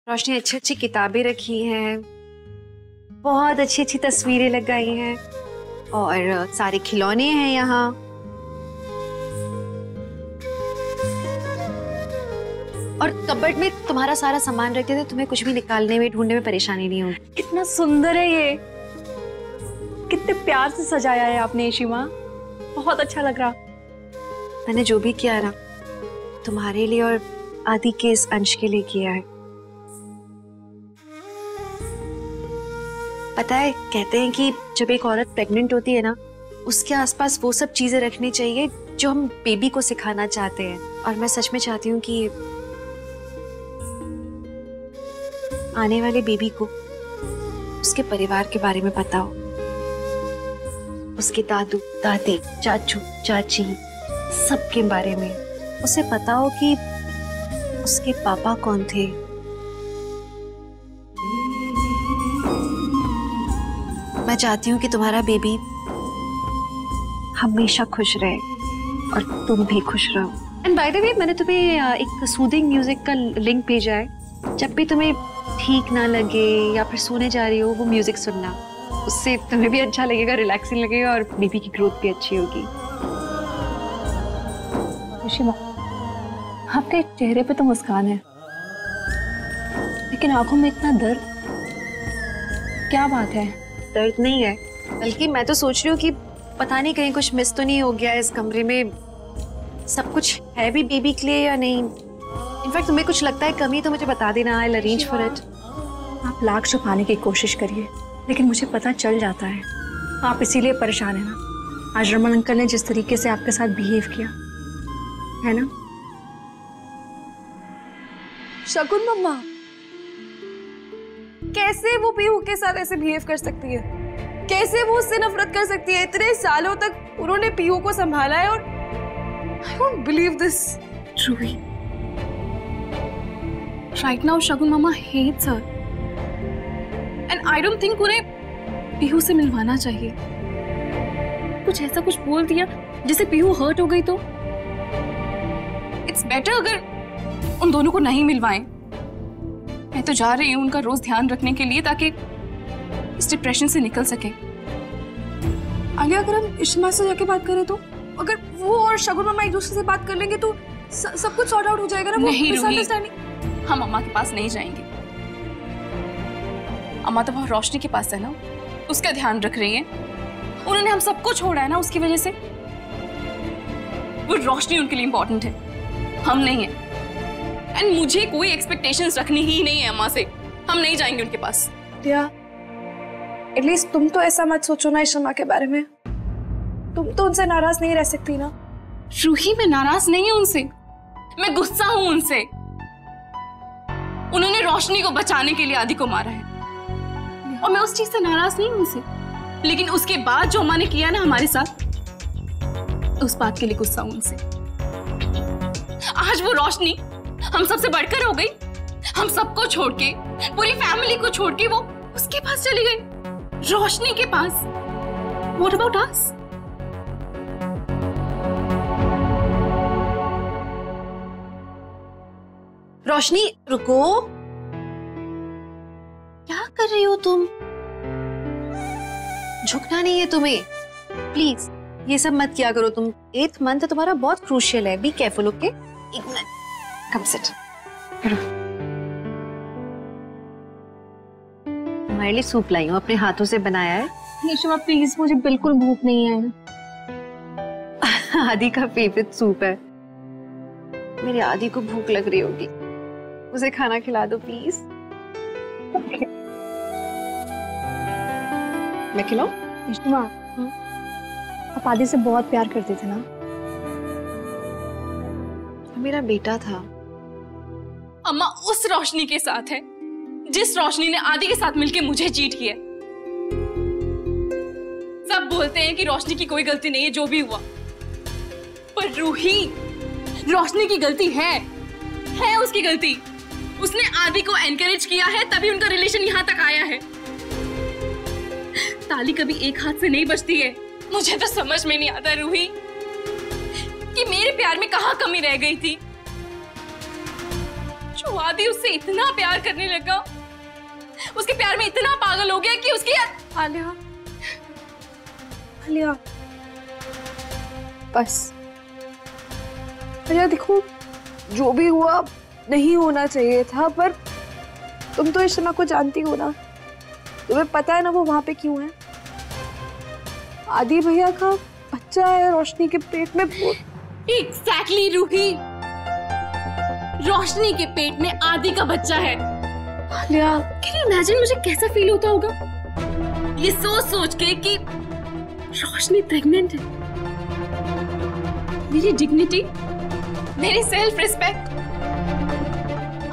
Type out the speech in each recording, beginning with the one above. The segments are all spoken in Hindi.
रोशनी अच्छी अच्छी किताबें रखी हैं, बहुत अच्छी अच्छी तस्वीरें लगाई हैं और सारे खिलौने हैं यहाँ। और कबर्ड में तुम्हारा सारा सामान रखते थे, तुम्हें कुछ भी निकालने में ढूंढने में परेशानी नहीं होगी। कितना सुंदर है ये, कितने प्यार से सजाया है आपने शीमा, बहुत अच्छा लग रहा। मैंने जो भी किया ना तुम्हारे लिए और आदि के इस अंश के लिए किया है। पता है, कहते हैं कि जब एक औरत प्रेग्नेंट होती है ना, उसके आसपास वो सब चीजें रखनी चाहिए जो हम बेबी को सिखाना चाहते हैं। और मैं सच में चाहती हूँ कि आने वाले बेबी को उसके परिवार के बारे में पता हो, उसके दादू दादी चाचू चाची सबके बारे में उसे पता हो कि उसके पापा कौन थे। मैं चाहती हूँ कि तुम्हारा बेबी हमेशा खुश रहे और तुम भी खुश रहो। एंड बाय द वे, मैंने तुम्हें एक सूदिंग म्यूजिक का लिंक भेजा है। जब भी तुम्हें ठीक ना लगे या फिर सोने जा रही हो, वो म्यूजिक सुनना, उससे तुम्हें भी अच्छा लगेगा, रिलैक्सिंग लगेगा और बेबी की ग्रोथ भी अच्छी होगी। शीमा, आपके चेहरे पे तो मुस्कान है, लेकिन आंखों में इतना दर्द, क्या बात है? दर्द नहीं है, बल्कि मैं तो सोच रही हूँ कि पता नहीं कहीं कुछ मिस तो नहीं हो गया इस कमरे में। सब कुछ है भी बेबी के लिए या नहीं। इनफैक्ट तुम्हें कुछ लगता है कमी तो मुझे बता देना, I will arrange for it. आप लाख छुपाने की कोशिश करिए, लेकिन मुझे पता चल जाता है। आप इसीलिए परेशान है ना। आज रमन अंकल ने जिस तरीके से आपके साथ बिहेव किया है ना। शगुन मम्मा, कैसे वो पीहू के साथ ऐसे बिहेव कर सकती है? कैसे वो उससे नफरत कर सकती है? इतने सालों तक उन्होंने पीहू को संभाला है और I don't believe this. Truly. Right now, Shagun Mama hates her, and I don't think उन्हें पीहू से मिलवाना चाहिए। कुछ ऐसा कुछ बोल दिया जिससे पीहू हर्ट हो गई तो इट्स बेटर अगर उन दोनों को नहीं मिलवाएं। मैं तो जा रही हूँ उनका रोज ध्यान रखने के लिए, ताकि इस डिप्रेशन से निकल सके। आलिया, अगर हम इश्मा से जाके बात करें तो, अगर वो और शगुन मामा एक दूसरे से बात कर लेंगे तो सब कुछ सॉर्ट आउट हो जाएगा ना। नहीं रूही, हम अम्मा के पास नहीं जाएंगे। अम्मा तो वहाँ रोशनी के पास है ना, उसका ध्यान रख रही है। उन्होंने हम सबको छोड़ा है ना उसकी वजह से। वो रोशनी उनके लिए इम्पोर्टेंट है, हम नहीं है। एंड मुझे कोई एक्सपेक्टेशंस रखनी ही नहीं है अम्मा से। हम नहीं जाएंगे उनके पास। एटलीस्ट तुम तो ऐसा मत सोचो ना इश्मा के बारे में। तुम तो उनसे नाराज नहीं रह सकती ना। रूही, मैं नाराज नहीं हूं उनसे, मैं गुस्सा हूं उनसे। उन्होंने रोशनी को बचाने के लिए आदि को मारा है और मैं उस चीज से नाराज नहीं हूं उनसे। लेकिन उसके बाद जो अम्मा ने किया ना हमारे साथ, उस बात के लिए गुस्सा हूं उनसे। आज वो रोशनी हम सबसे बढ़कर हो गई। हम सबको छोड़ के, पूरी फैमिली को छोड़ के वो उसके पास चली गई, रोशनी के पास। What about us? रोशनी, रुको, क्या कर रही हो तुम? झुकना नहीं है तुम्हें, प्लीज। ये सब मत किया करो तुम। 8th मंथ तुम्हारा बहुत क्रूशियल है। Be careful, okay? एक मिनट, कम सिट। तुम्हारे लिए सूप लाई हूँ, अपने हाथों से बनाया है। निशिमा प्लीज, मुझे बिल्कुल भूख नहीं है। आदि का फेवरेट सूप है। मेरे आदि को भूख लग रही होगी, उसे खाना खिला दो प्लीज। मैं खिलाऊं? निशिमा, आप आदि से बहुत प्यार करते थे ना। मेरा बेटा था। अम्मा उस रोशनी के साथ है जिस रोशनी ने आदि के साथ मिलके मुझे चीट किया। सब बोलते हैं कि रोशनी की कोई गलती नहीं है जो भी हुआ, पर रूही, रोशनी की गलती है उसकी गलती। उसने आदि को एनकरेज किया है, तभी उनका रिलेशन यहाँ तक आया है। ताली कभी एक हाथ से नहीं बचती है। मुझे तो समझ में नहीं आता रूही कि मेरे प्यार में कहाँ कमी रह गई थी। जो आदि उससे इतना प्यार करने लगा, उसके प्यार में इतना पागल हो गया कि उसकी आलिया, आलिया, बस। आलिया देखो, जो भी हुआ नहीं होना चाहिए था, पर तुम तो इशना को जानती हो ना, तुम्हें पता है ना वो वहां पे क्यों है। आदि भैया का बच्चा है रोशनी के पेट में। एग्जैक्टली रूही, रोशनी के पेट में आदि का बच्चा है। आलिया, कैन यू इमेजिन मुझे कैसा फील होता होगा ये सोच सोच के कि रोशनी प्रेग्नेंट है। मेरी डिग्निटी, मेरी सेल्फ रिस्पेक्ट।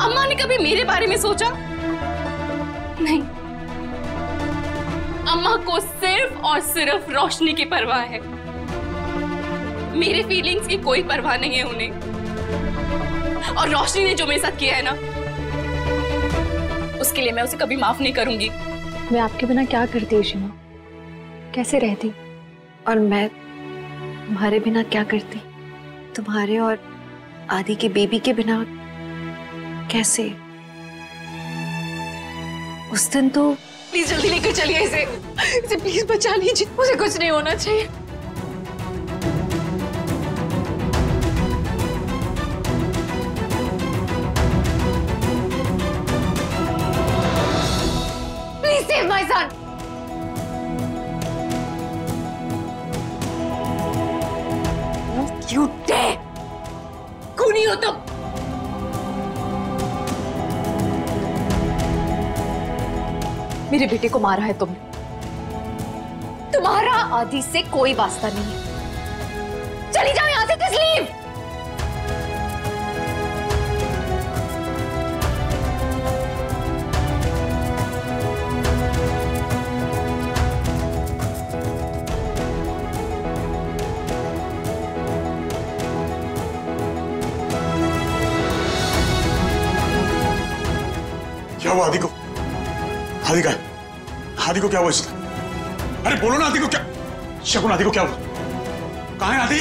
अम्मा ने कभी मेरे बारे में सोचा? नहीं, अम्मा को सिर्फ और सिर्फ रोशनी की परवाह है। मेरे फीलिंग्स की कोई परवाह नहीं है उन्हें। और रोशनी ने जो मेरे साथ किया है ना, उसके लिए मैं उसे कभी माफ नहीं करूंगी। मैं आपके बिना क्या करती इशना, कैसे रहती? और मैं तुम्हारे बिना क्या करती, तुम्हारे और आदि के बेबी के बिना कैसे? उस दिन तो प्लीज जल्दी लेकर चलिए इसे प्लीज बचा लीजिए, मुझे कुछ नहीं होना चाहिए। Please save my son. You dare! खूनी हो तुम। मेरे बेटे को मारा है तुमने। तुम्हारा आदि से कोई वास्ता नहीं है। चली जाओ यहां से, जस्ट लीव। क्या हुआ आदि को? आदि का, आदि को क्या हुआ इसका? अरे बोलो ना, आदि को क्या? शगुन, आदि को क्या हुआ? कहाँ है आदि?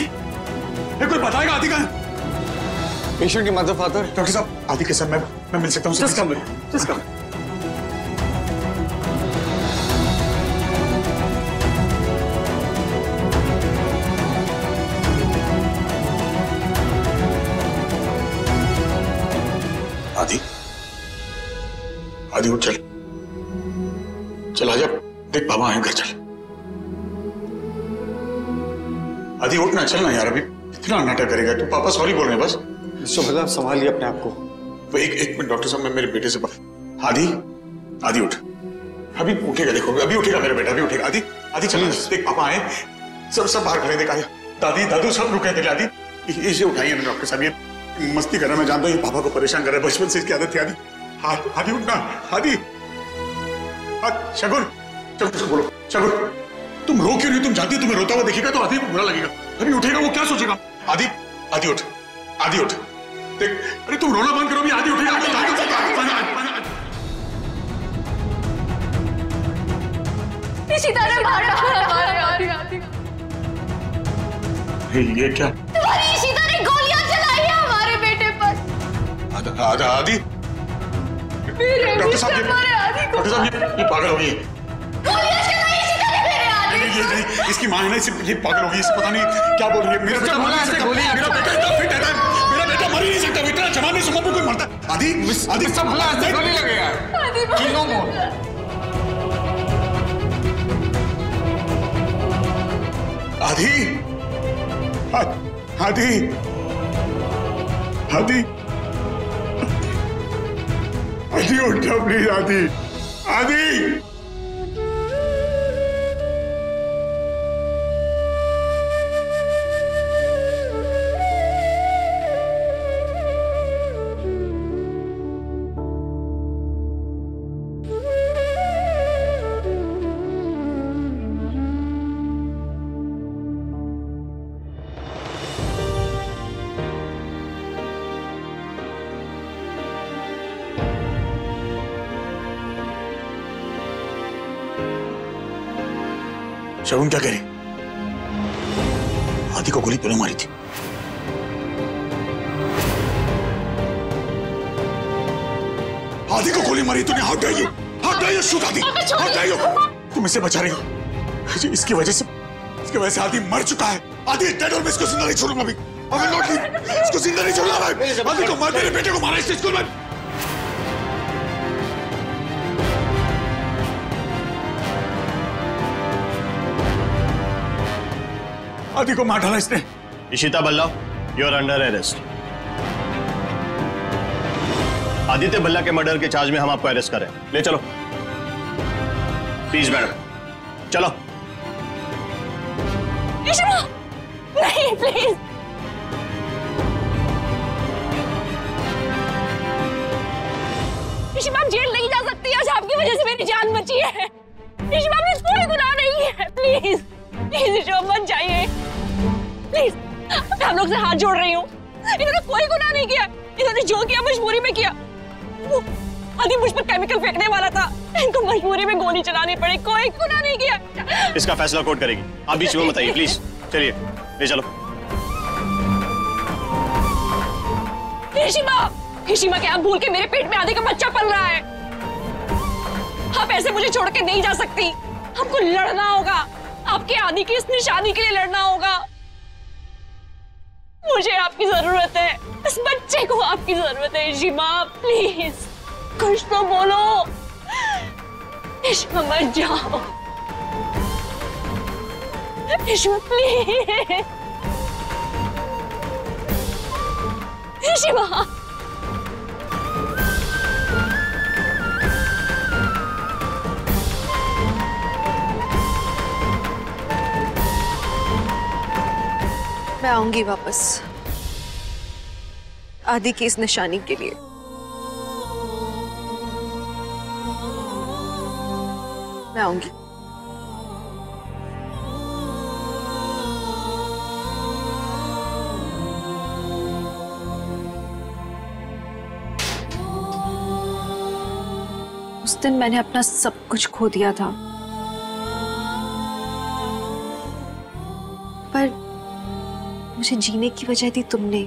कोई बताएगा आदि का? पेशेंट की मदर फादर। डॉक्टर साहब, आदि के साथ मैं मिल सकता हूँ? Just come, just come. आदि, आदि उठ, चल चल, आजा, देख पापा आए घर, चल। आदि उठ ना, चल ना यार, अभी इतना नाटक करेगा तू? पापा सॉरी बोल रहे हैं बस। भला संभालिए अपने आप को। एक मिनट डॉक्टर साहब, मैं मेरे बेटे से आदि, आदि उठ, अभी उठेगा, देखो अभी उठेगा मेरा बेटा, अभी उठेगा। आदि, आदि चल, देख पापा आए, सब बाहर खड़े, देख आया, दादी दादू सब रुके थे। आदि इसे उठाइए ना डॉक्टर साहब, ये मस्ती कर रहा है, मैं जानता हूँ ये पापा को परेशान कर रहा है, बचपन से इसकी आदत थी। आदि, आदि उठना, आदि। शगुन, शगुन बोलो, शगुन तुम रो क्यों नहीं? तुम जानती हो तुम्हें रोता हुआ देखेगा तो आदि को बुरा लगेगा। अभी उठेगा वो क्या सोचेगा? आदि, आदि उठ, आदि उठ, देख, अरे तुम रोना बंद करो, अभी आदि उठेगा। इशिता ने मारा हमारे आदि। ये क्या? तुम्हारी इशिता ने गोलियां चलाई है हमारे बेटे पर। आदि, डॉक्टर साहब, डॉक्टर साहब ये पागल हो गई है। गोलियां चलाई इशिता ने मेरे आदि। ये इसकी मां है ना, ये पागल हो गई, इसे पता नहीं क्या बोल रही है। मेरा बेटा मर नहीं सकता, मेरा बेटा इतना फिट है, मेरा बेटा मर ही नहीं सकता, इतना जवान इस उम्र में कोई मरता? आदि, आदि सब भला ऐसे गोली लगे यार। किलो मोर। आदि, आदि, आदि, आदि उठ जा प्लीज, आदि, आदि। शगुन क्या कह रही? आदि को गोली तूने मारी थी? आदि को गोली मारी तूने। How dare you, how dare you shoot Adi, how dare you. तुम इसे बचा रही हो, इसकी वजह से आदि मर चुका है। आदि डेड और मैं इसको जिंदा नहीं छोड़ूंगा। अभी नॉट लीव, इसको जिंदा नहीं छोड़ूंगा मैं। आदि को मार, मेरे बेटे को मारा इस स्कूल में। आदि को मार डाला इसने। Ishita Balla, you are under arrest. Aditya Balla के मर्डर के चार्ज में हम आपको अरेस्ट करें। ले चलो प्लीज मैडम, चलो। इशिमा, नहीं प्लीज। इशिमा, आप जेल नहीं जा सकती। आज आपकी वजह से मेरी जान बची है। इशिमा, मेरा कोई गुनाह नहीं है। प्लीज प्लीज इशिमा, मत जाइए प्लीज। मैं हम लोग से हाथ जोड़ रही हूँ। इन्होंने कोई गुनाह नहीं किया। इन्होंने जो किया मजबूरी में किया। वो आदि मुझ पर केमिकल फेंकने वाला था, इनको मजबूरी में गोली चलानी पड़ी। कोई गुनाह नहीं किया। इसका फैसला कोर्ट करेगी। आप बीच में बताइए प्लीज। चलिए ले चलो। इशिमा, क्या आप भूल के मेरे पेट में आदि का बच्चा पल रहा है? आप ऐसे मुझे छोड़ के नहीं जा सकती। हमको लड़ना होगा। आपके आदि की इस निशानी के लिए लड़ना होगा। मुझे आपकी जरूरत है। इस बच्चे को आपकी जरूरत है। इशिमा प्लीज कुछ तो बोलो। इशिमा मत जाओ। इशिमा प्लीज। इशिमा, मैं आऊंगी वापस आदि की इस निशानी के लिए। मैं आऊंगी। उस दिन मैंने अपना सब कुछ खो दिया था, पर मुझे जीने की वजह दी तुमने।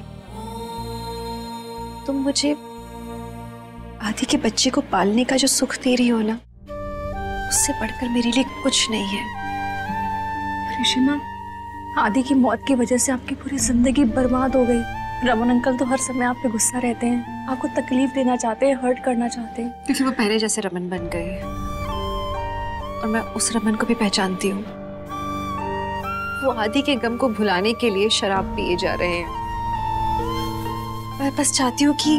तुम मुझे आदि के बच्चे को पालने का जो सुख दे रही हो ना, उससे बढ़कर मेरे लिए कुछ नहीं है। इशिमा, आदि की मौत की वजह से आपकी पूरी जिंदगी बर्बाद हो गई। रमन अंकल तो हर समय आप पे गुस्सा रहते हैं, आपको तकलीफ देना चाहते हैं, हर्ट करना चाहते हैं। क्योंकि वो पहले जैसे रमन बन गए और मैं उस रमन को भी पहचानती हूँ। वो आदि के गम को भुलाने के लिए शराब पिए जा रहे हैं। मैं बस चाहती हूँ कि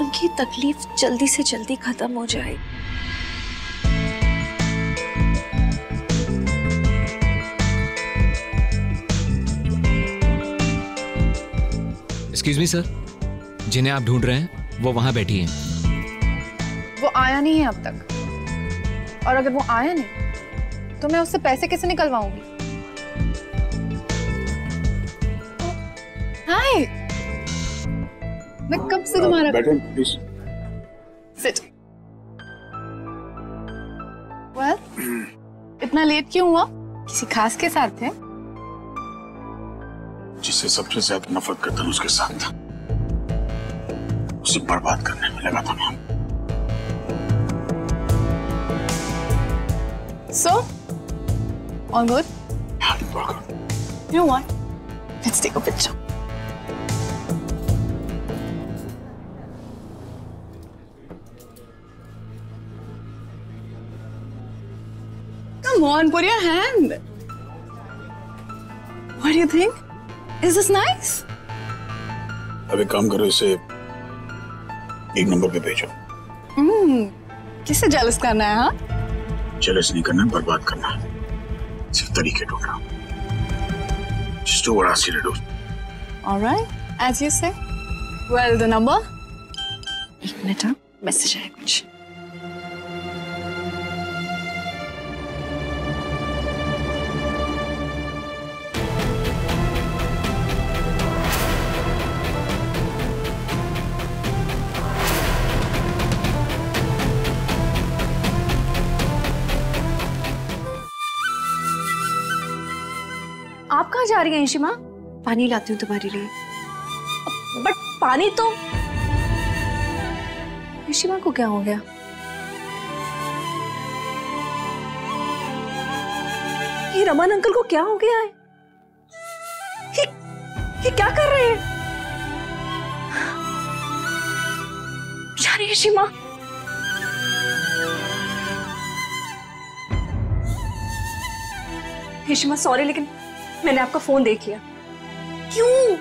उनकी तकलीफ जल्दी से जल्दी खत्म हो जाए। एक्सक्यूज मी सर, जिन्हें आप ढूंढ रहे हैं वो वहां बैठी हैं। वो आया नहीं है अब तक, और अगर वो आया नहीं तो मैं उससे पैसे कैसे निकलवाऊंगी? हाय, मैं कब से तुम्हारा बैठो प्लीज। सिट। वेल, इतना लेट क्यों हुआ? किसी खास के साथ थे? जिससे सबसे ज्यादा नफरत करता हूँ उसके साथ था, उसे बर्बाद करने में लगा था मैं। So, all good? हाँ, all good. You know what? Let's take a picture. Come on, put your hand. What do you think? Is this nice? अब एक काम करो, इसे एक नंबर पे भेजो। किससे जेलस करना है? हाँ? जेलस नहीं करना, बर्बाद करना है। सिर्फ तरीके ढूंढ रहा हूँ। Just do what I ask you to do. All right, as you say. Well, the number? एक मिनट, हाँ, मैसेज आया कुछ। आप कहाँ जा रही हैं इशिमा? पानी लाती हूँ तुम्हारे लिए। बट पानी तो ऋषिमा को क्या हो गया? ये रमन अंकल को क्या हो गया है? ये क्या कर रहे हैं? ऋषिमा, ऋषिमा सॉरी, लेकिन मैंने आपका फोन देख लिया। क्यों?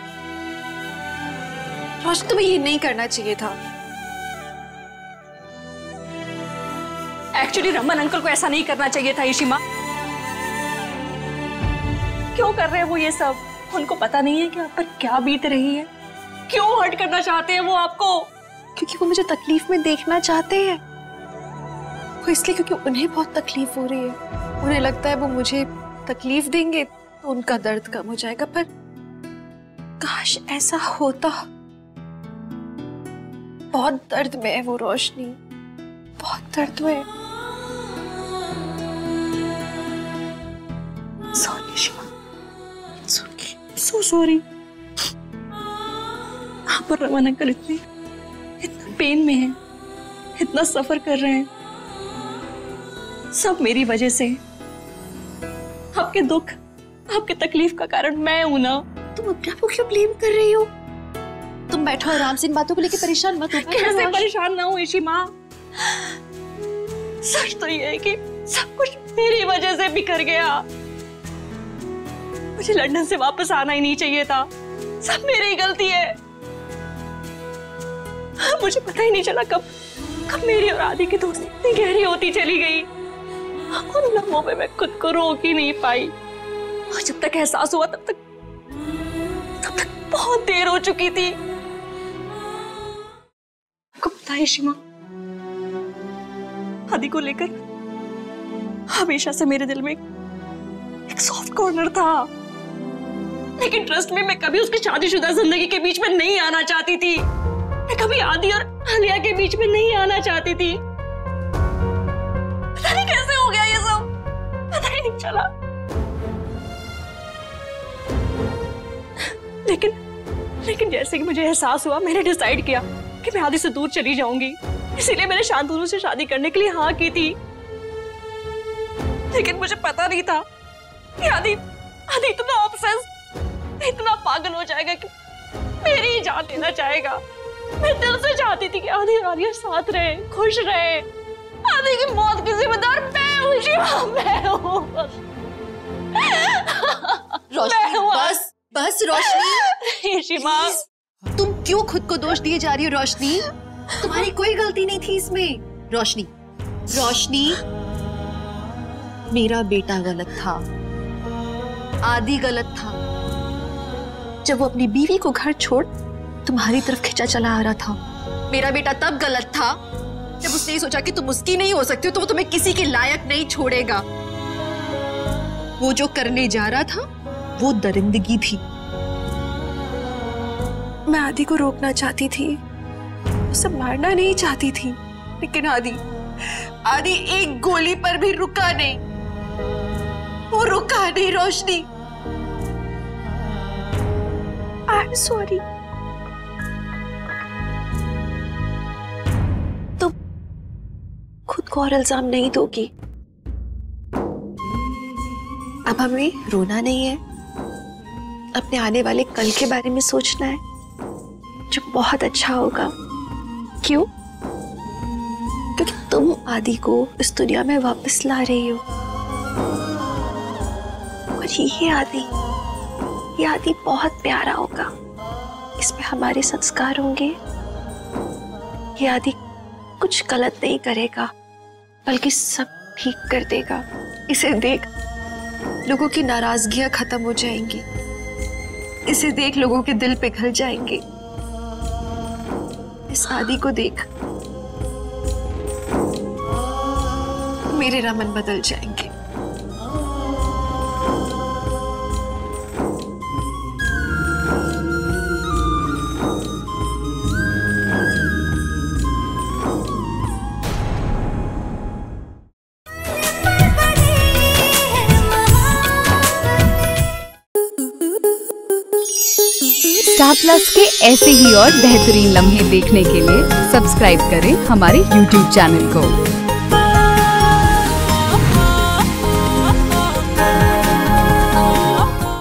रोशन, तुम्हें ये नहीं करना चाहिए था। एक्चुअली रमन अंकल को ऐसा नहीं करना चाहिए था ऋषिमा। क्यों कर रहे हैं वो ये सब? उनको पता नहीं है कि आप पर क्या बीत रही है? क्यों हर्ट करना चाहते हैं वो आपको? क्योंकि वो मुझे तकलीफ में देखना चाहते हैं। वो इसलिए क्योंकि उन्हें बहुत तकलीफ हो रही है। उन्हें लगता है वो मुझे तकलीफ देंगे तो उनका दर्द कम हो जाएगा, पर काश ऐसा होता। बहुत दर्द में है वो रोशनी, बहुत दर्द में। Sorry Shiva, so sorry. आप और रमन अंकल इतना पेन में हैं, इतना सफर कर रहे हैं, सब मेरी वजह से। आपके दुख, आपके तकलीफ का कारण मैं हूं ना। तुम अपने आप को क्यों ब्लेम कर रही हो? तुम बैठो आराम से, इन बातों को लेकर परेशान मत हो। कैसे परेशान ना हो ऋषिमा? सच तो ये है कि सब कुछ मेरी वजह से बिखर गया। मुझे लंदन से वापस आना ही नहीं चाहिए था, सब मेरी गलती है। मुझे पता ही नहीं चला कब मेरी और आदि की दोस्ती इतनी गहरी होती चली गई। उन लम्हों में मैं खुद को रोक ही नहीं पाई, और जब तक एहसास हुआ तब तक बहुत देर हो चुकी थी। आपको पता है ऋषिमा, आदि को लेकर हमेशा से मेरे दिल में एक सॉफ्ट कॉर्नर था, लेकिन ट्रस्ट में मैं कभी उसकी शादीशुदा जिंदगी के बीच में नहीं आना चाहती थी। मैं कभी आदि और आलिया के बीच में नहीं आना चाहती थी। पता नहीं कैसे हो गया ये सब, पता ही नहीं चला। लेकिन जैसे कि मुझे एहसास हुआ, मैंने डिसाइड किया कि मैं आदि से दूर चली जाऊंगी। इसीलिए मैंने शांतनु से शादी करने के लिए हाँ की थी। लेकिन मुझे पता नहीं था कि आदि इतना ऑब्सेस, इतना पागल हो जाएगा कि मेरी ही जान लेना चाहेगा। मैं दिल से चाहती थी कि आदि और आलिया साथ रहे, खुश रहे। आदि की मौत की जिम्मेदार मैं हूँ शिवा, मैं हूँ। रोशनी, बस रोशनी। शिवा, तुम क्यों खुद को दोष दिए जा रही हो? रोशनी, तुम्हारी कोई गलती नहीं थी इसमें। रोशनी, मेरा बेटा गलत था, आदि गलत था। जब वो अपनी बीवी को घर छोड़ तुम्हारी तरफ खिंचा चला आ रहा था। मेरा बेटा तब गलत था जब उसने सोचा कि तुम उसकी नहीं हो सकती हो, तो वो तुम्हें किसी के लायक नहीं छोड़ेगा। वो जो करने जा रहा था वो दरिंदगी थी। मैं आदि को रोकना चाहती थी, उसे मारना नहीं चाहती थी, लेकिन आदि एक गोली पर भी रुका नहीं। वो रुका नहीं रोशनी। I am sorry. तुम खुद को और इल्जाम नहीं दोगी। अब हमें रोना नहीं है, अपने आने वाले कल के बारे में सोचना है, जो बहुत अच्छा होगा। क्यों? क्योंकि तुम आदि को इस दुनिया में वापस ला रही हो। और ये आदि बहुत प्यारा होगा। इसमें हमारे संस्कार होंगे। ये आदि कुछ गलत नहीं करेगा, बल्कि सब ठीक कर देगा। इसे देख लोगों की नाराजगियां खत्म हो जाएंगी। इसे देख लोगों के दिल पिघल जाएंगे। इस आदि को देख मेरे रमन बदल जाएंगे। स्टार प्लस के ऐसे ही और बेहतरीन लम्हे देखने के लिए सब्सक्राइब करें हमारे YouTube चैनल को।